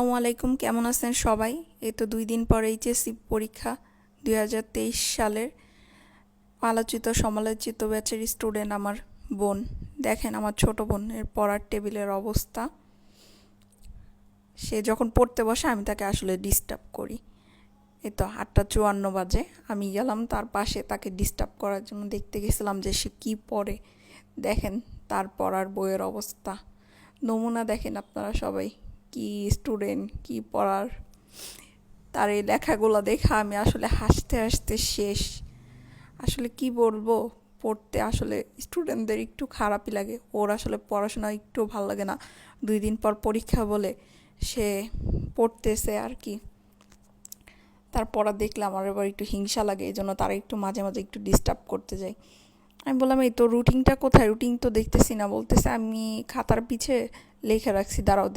আসসালামু আলাইকুম, কেমন আছেন সবাই? এই তো 2 দিন পর এইচএসসি পরীক্ষা 2023 সালের আলোচিত সমালোচিত ব্যাচের স্টুডেন্ট আমার বোন। দেখেন আমার ছোট বোনের পড়ার টেবিলের অবস্থা। সে যখন পড়তে বসে আমি তাকে আসলে ডিস্টার্ব করি। এই তো 8:54 বাজে, আমি গেলাম তার পাশে তাকে ডিস্টার্ব করার জন্য, দেখতে গেছিলাম যে সে কী পড়ে। দেখেন তার পড়ার বইয়ের অবস্থা, নমুনা দেখেন আপনারা সবাই, কি স্টুডেন্ট, কি পড়ার। তার এই লেখাগুলো দেখা আমি আসলে হাসতে হাসতে শেষ। আসলে কি বলবো, পড়তে আসলে স্টুডেন্টদের একটু খারাপই লাগে। ওর আসলে পড়াশোনা একটু ভালো লাগে না, 2 দিন পর পরীক্ষা বলে সে পড়তেছে আর কি। তার পড়া দেখলে আমার এবার একটু হিংসা লাগে, এই জন্য তারা একটু মাঝে মাঝে একটু ডিস্টার্ব করতে যাই। আমি বললাম, এই তো রুটিনটা কোথায়? রুটিন তো দেখতেছি না। বলতেছে আমি খাতার পিছে লিখে রাখছি, দাঁড়াও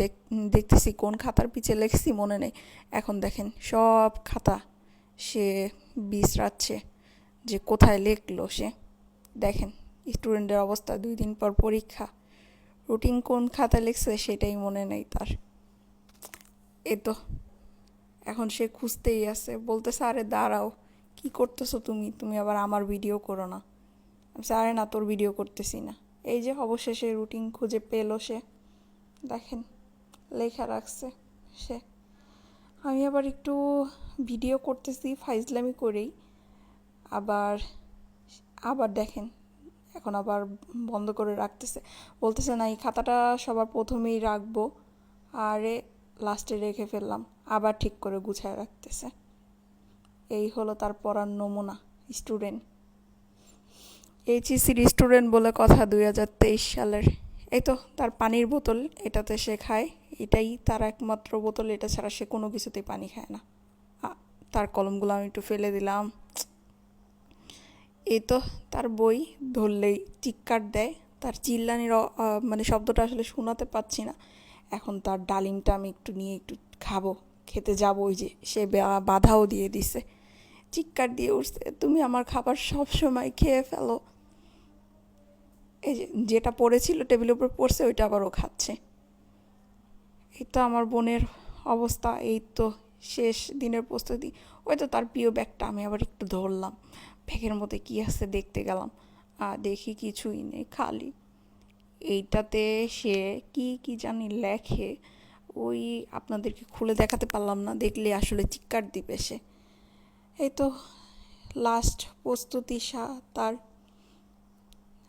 দেখতেছি কোন খাতার পিছে লিখছি, মনে নেই। এখন দেখেন সব খাতা সে বিছরাচ্ছে যে কোথায় লিখলো সে। দেখেন স্টুডেন্টের অবস্থা, 2 দিন পর পরীক্ষা, রুটিন কোন খাতায় লিখছে সেটাই মনে নেই তার। এই তো এখন সে খুঁজতেই আছে, বলতেছে আরে দাঁড়াও, কি করতেছো তুমি? তুমি আবার আমার ভিডিও করো না। আরে না, তোর ভিডিও করতেছি না। এই যে অবশেষে রুটিন খুঁজে পেলো সে। দেখেন লেখা রাখছে সে। আমি আবার একটু ভিডিও করতেছি ফাইজলামি করেই, আবার আবার দেখেন এখন আবার বন্ধ করে রাখতেছে। বলতেছে না, এই খাতাটা সবার প্রথমেই রাখবো, আরে লাস্টে রেখে ফেললাম, আবার ঠিক করে গুছায় রাখতেছে। এই হলো তার পড়ার নমুনা স্টুডেন্ট। এইচএসসির স্টুডেন্ট বলে কথা 2023 সালের। এই তো তার পানির বোতল, এটাতে সে খায়, এটাই তার একমাত্র বোতল, এটা ছাড়া সে কোনো কিছুতেই পানি খায় না। তার কলমগুলো আমি একটু ফেলে দিলাম। এই তো তার বই ধরলেই চিৎকার দেয়। তার চিল্লানির মানে শব্দটা আসলে শোনাতে পাচ্ছি না। এখন তার ডালিমটা আমি একটু নিয়ে একটু খাবো, খেতে যাবো, ওই যে সে বাধাও দিয়ে দিছে, চিৎকার দিয়ে উঠছে, তুমি আমার খাবার সব সময় খেয়ে ফেলো। এই যে যেটা পড়েছিল টেবিলের উপর পড়ছে ওইটা আবারও খাচ্ছে। এই তো আমার বোনের অবস্থা। এই তো শেষ দিনের প্রস্তুতি। ওই তো তার প্রিয় ব্যাগটা আমি আবার একটু ধরলাম, ব্যাগের মধ্যে কি আছে দেখতে গেলাম, আর দেখি কিছুই নেই, খালি। এইটাতে সে কি কি জানি লেখে, ওই আপনাদেরকে খুলে দেখাতে পারলাম না, দেখলে আসলে চিৎকার দিবে সে। এই তো লাস্ট প্রস্তুতি তার